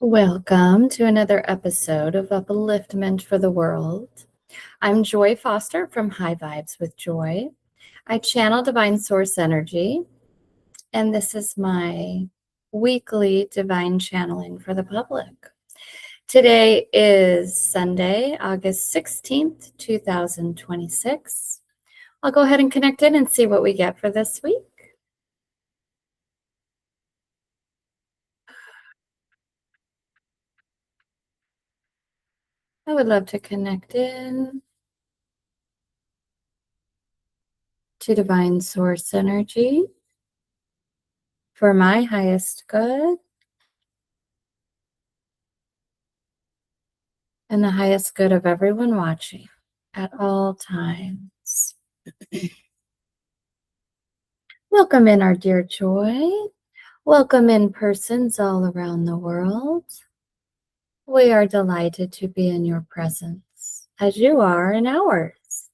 Welcome to another episode of Upliftment for the World. I'm Joy Foster from High Vibes with Joy. I channel Divine Source Energy, and this is my weekly divine channeling for the public. Today is Sunday, August 16th, 2026. I'll go ahead and connect in and see what we get for this week. I would love to connect in to Divine Source Energy for my highest good and the highest good of everyone watching at all times. Welcome in, our dear Joy. Welcome in, persons all around the world. We are delighted to be in your presence, as you are in ours.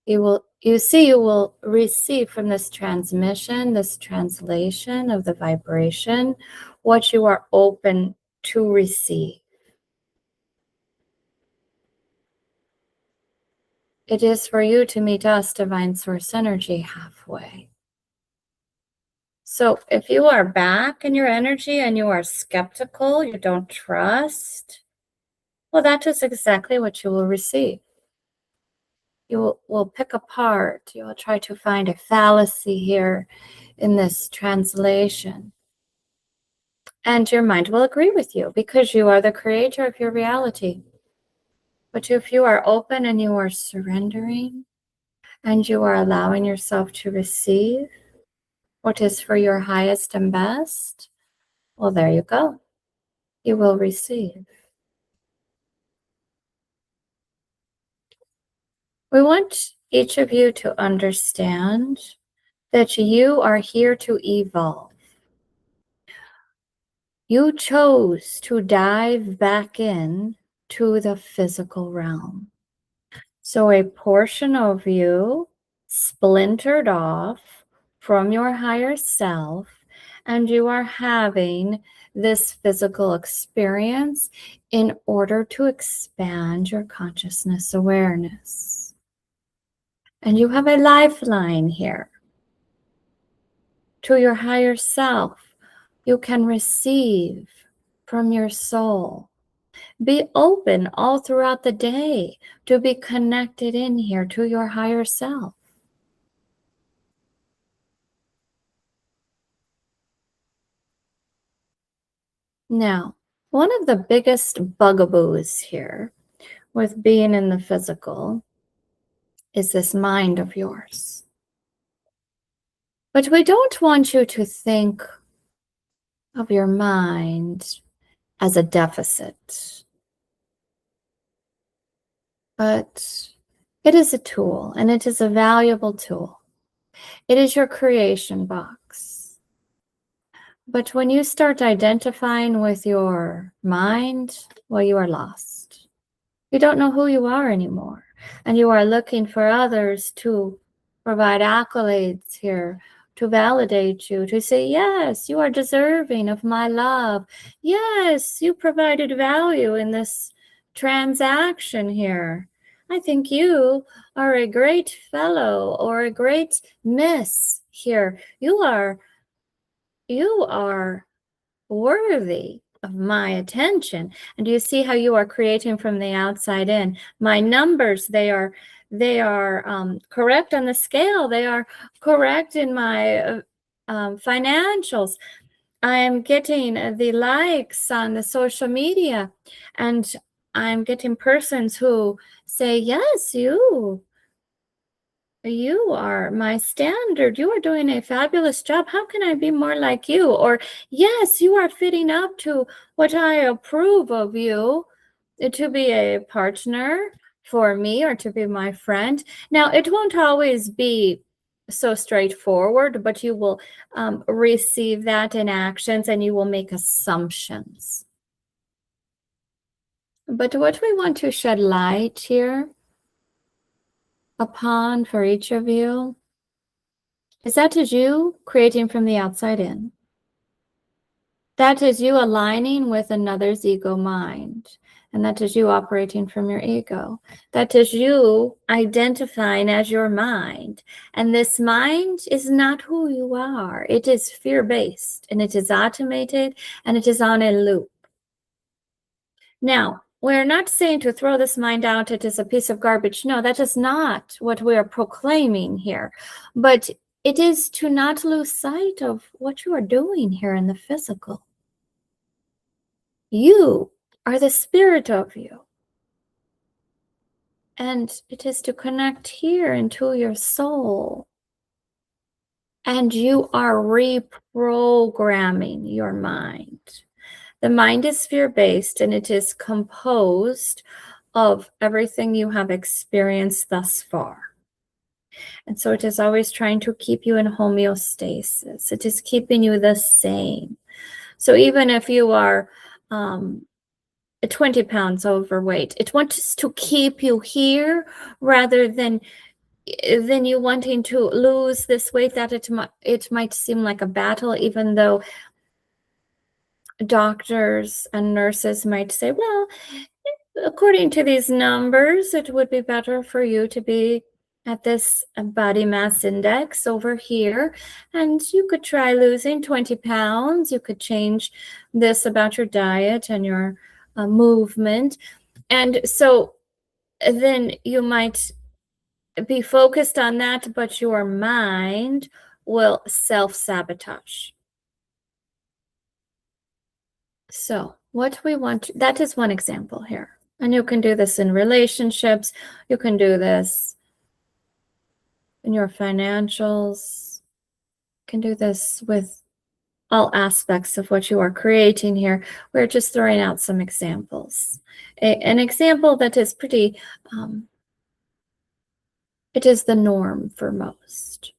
You will receive from this transmission, this translation of the vibration, what you are open to receive. It is for you to meet us, Divine Source Energy, halfway. So if you are back in your energy and you are skeptical, you don't trust, well, that is exactly what you will receive. You will pick apart, you will try to find a fallacy here in this translation. And your mind will agree with you because you are the creator of your reality. But if you are open and you are surrendering and you are allowing yourself to receive what is for your highest and best, well, there you go. You will receive. We want each of you to understand that you are here to evolve. You chose to dive back in to the physical realm. So a portion of you splintered off from your higher self, and you are having this physical experience in order to expand your consciousness awareness. And you have a lifeline here to your higher self. You can receive from your soul. Be open all throughout the day to be connected in here to your higher self. Now, one of the biggest bugaboos here with being in the physical is this mind of yours. But we don't want you to think of your mind as a deficit. But it is a tool, and it is a valuable tool. It is your creation box. But when you start identifying with your mind, well, you are lost. You don't know who you are anymore. And you are looking for others to provide accolades here, to validate you, to say, yes, you are deserving of my love. Yes, you provided value in this transaction here. I think you are a great fellow or a great miss here. You are worthy of my attention. And do you see how you are creating from the outside in? My numbers, they are correct on the scale. They are correct in my financials. I am getting the likes on the social media, and I'm getting persons who say, yes, you are my standard. You are doing a fabulous job. How can I be more like you? Or, yes, you are fitting up to what I approve of you to be a partner for me or to be my friend. Now, it won't always be so straightforward, but you will receive that in actions and you will make assumptions. But what we want to shed light here upon for each of you is that is you creating from the outside in. That is you aligning with another's ego mind. And that is you operating from your ego. That is you identifying as your mind. And this mind is not who you are. It is fear-based, and it is automated, and it is on a loop. Now, we're not saying to throw this mind out, it is a piece of garbage. No, that is not what we are proclaiming here. But it is to not lose sight of what you are doing here in the physical. You are the spirit of you. And it is to connect here into your soul. And you are reprogramming your mind. The mind is fear-based, and it is composed of everything you have experienced thus far. And so it is always trying to keep you in homeostasis. It is keeping you the same. So even if you are 20 pounds overweight, it wants to keep you here rather than you wanting to lose this weight, that it might seem like a battle, even though doctors and nurses might say, well, according to these numbers, it would be better for you to be at this body mass index over here, and you could try losing 20 pounds. You could change this about your diet and your movement. And so then you might be focused on that, but your mind will self-sabotage. So what we want, that is one example here. And you can do this in relationships. You can do this in your financials. You can do this with all aspects of what you are creating here. We're just throwing out some examples. An example that is pretty, it is the norm for most.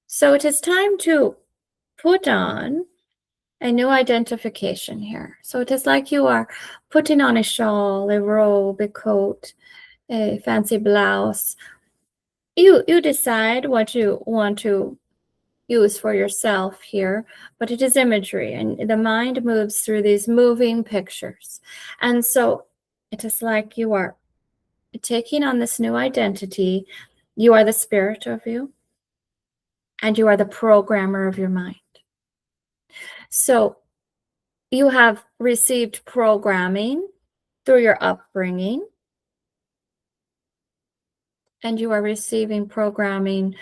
So it is time to put on a new identification here. So it is like you are putting on a shawl, a robe, a coat, a fancy blouse. You decide what you want to use for yourself here, but it is imagery, and the mind moves through these moving pictures. And so it is like you are taking on this new identity. You are the spirit of you, and you are the programmer of your mind. So you have received programming through your upbringing, and you are receiving programming,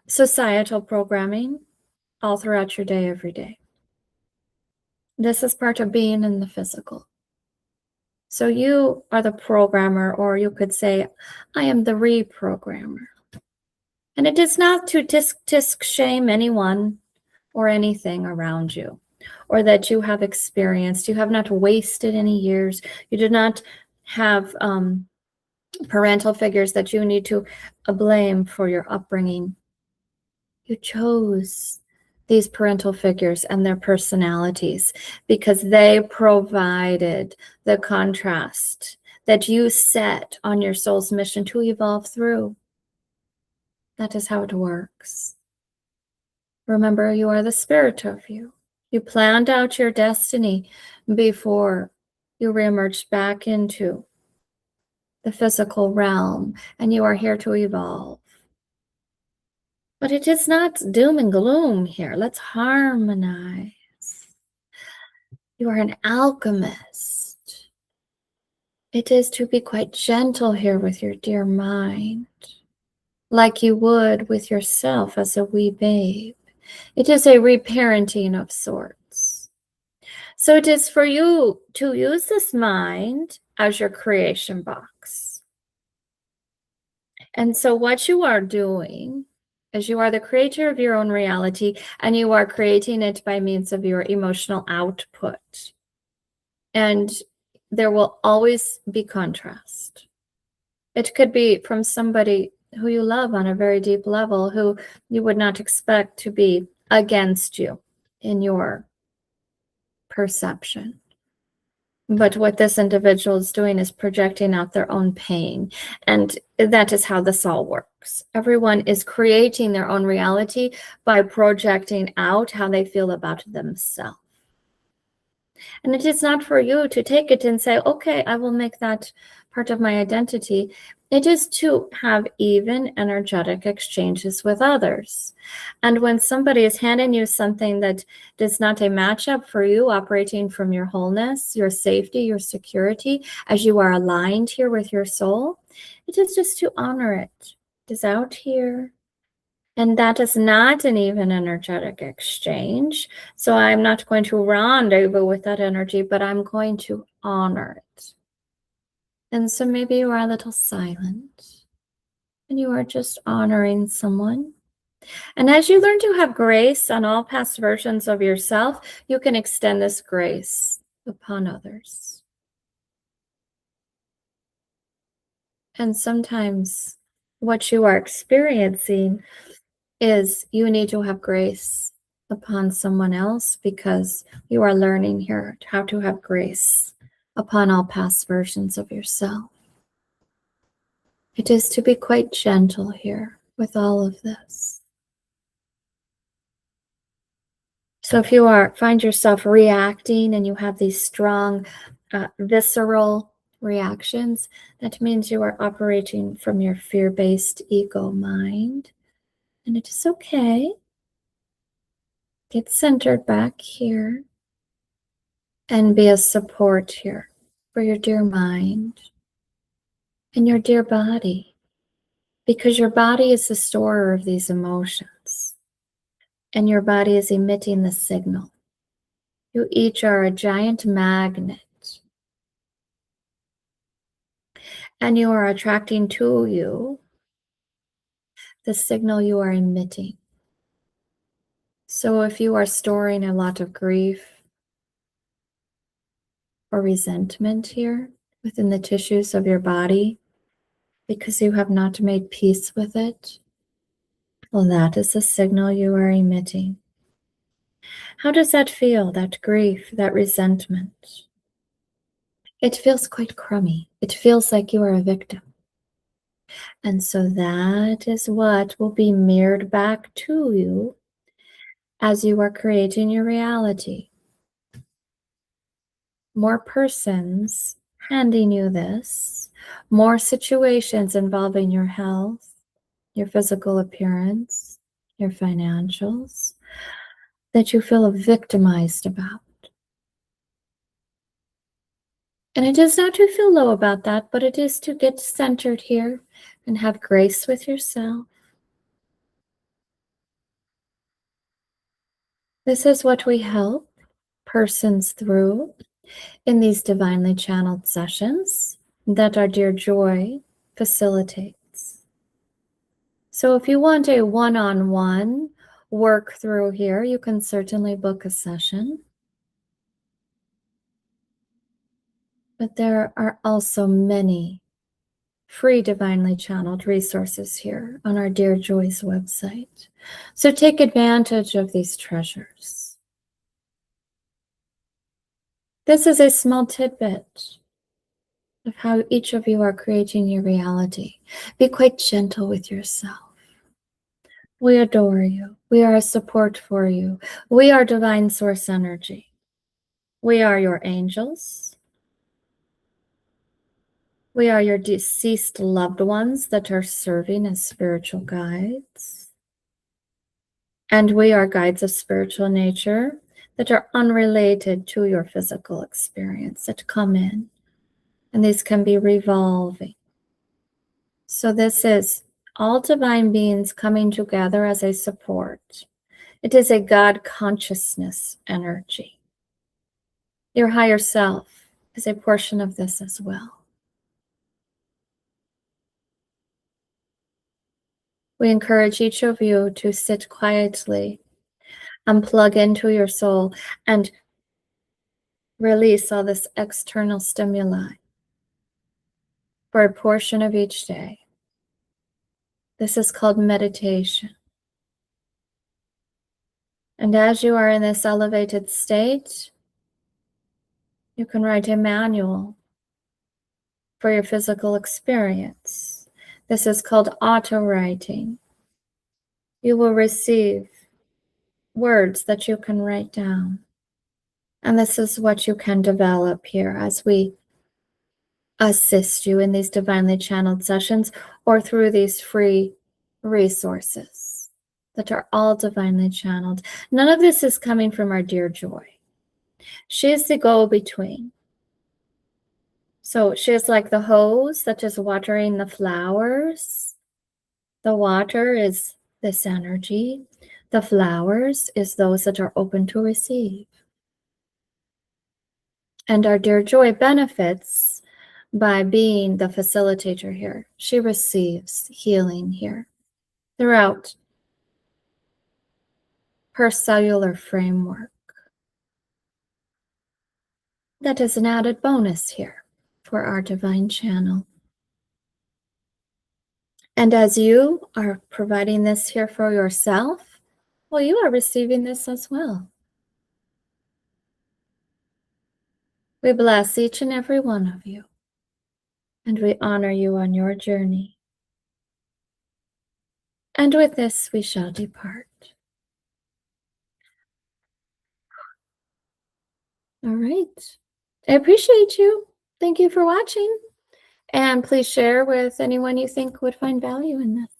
societal programming, all throughout your day, every day. This is part of being in the physical. So you are the programmer, or you could say, I am the reprogrammer. And it is not to tisk shame anyone or anything around you, or that you have experienced. You have not wasted any years. You do not have parental figures that you need to blame for your upbringing. You chose these parental figures and their personalities because they provided the contrast that you set on your soul's mission to evolve through. That is how it works. Remember, you are the spirit of you. You planned out your destiny before you reemerged back into the physical realm, and you are here to evolve. But it is not doom and gloom here. Let's harmonize. You are an alchemist. It is to be quite gentle here with your dear mind, like you would with yourself as a wee babe. It is a reparenting of sorts. So it is for you to use this mind as your creation box. And so what you are doing is you are the creator of your own reality, and you are creating it by means of your emotional output. And there will always be contrast. It could be from somebody who you love on a very deep level, who you would not expect to be against you in your perception. But what this individual is doing is projecting out their own pain. And that is how this all works. works. Everyone is creating their own reality by projecting out how they feel about themselves. And it is not for you to take it and say, okay, I will make that part of my identity. It is to have even energetic exchanges with others. And when somebody is handing you something that is not a matchup for you, operating from your wholeness, your safety, your security, as you are aligned here with your soul, it is just to honor it. It is out here. And that is not an even energetic exchange. So I'm not going to rendezvous with that energy, but I'm going to honor it. And so maybe you are a little silent and you are just honoring someone. And as you learn to have grace on all past versions of yourself, you can extend this grace upon others. And sometimes what you are experiencing is you need to have grace upon someone else because you are learning here how to have grace upon all past versions of yourself. It is to be quite gentle here with all of this. So if you find yourself reacting and you have these strong visceral reactions, that means you are operating from your fear-based ego mind. And it is okay. Get centered back here and be a support here for your dear mind and your dear body, because your body is the storer of these emotions and your body is emitting the signal. You each are a giant magnet and you are attracting to you the signal you are emitting. So if you are storing a lot of grief or resentment here within the tissues of your body because you have not made peace with it, well, that is the signal you are emitting. How does that feel, that grief, that resentment? It feels quite crummy. It feels like you are a victim. And so that is what will be mirrored back to you as you are creating your reality. More persons handing you this, more situations involving your health, your physical appearance, your financials, that you feel victimized about. And it is not to feel low about that, but it is to get centered here and have grace with yourself. This is what we help persons through in these divinely channeled sessions that our dear Joy facilitates. So if you want a one-on-one work through here, you can certainly book a session. But there are also many free divinely channeled resources here on our dear Joy's website. So take advantage of these treasures. This is a small tidbit of how each of you are creating your reality. Be quite gentle with yourself. We adore you. We are a support for you. We are divine source energy. We are your angels. We are your deceased loved ones that are serving as spiritual guides. And we are guides of spiritual nature that are unrelated to your physical experience that come in. And these can be revolving. So this is all divine beings coming together as a support. It is a God consciousness energy. Your higher self is a portion of this as well. We encourage each of you to sit quietly and plug into your soul and release all this external stimuli for a portion of each day. This is called meditation. And as you are in this elevated state, you can write a manual for your physical experience This is called auto writing. You will receive words that you can write down. And this is what you can develop here as we assist you in these divinely channeled sessions or through these free resources that are all divinely channeled. None of this is coming from our dear Joy. She is the go-between. So she is like the hose that is watering the flowers. The water is this energy. The flowers is those that are open to receive. And our dear Joy benefits by being the facilitator here. She receives healing here throughout her cellular framework. That is an added bonus here for our divine channel. And as you are providing this here for yourself, well, you are receiving this as well. We bless each and every one of you, and we honor you on your journey. And with this, we shall depart. All right. I appreciate you. Thank you for watching. And please share with anyone you think would find value in this.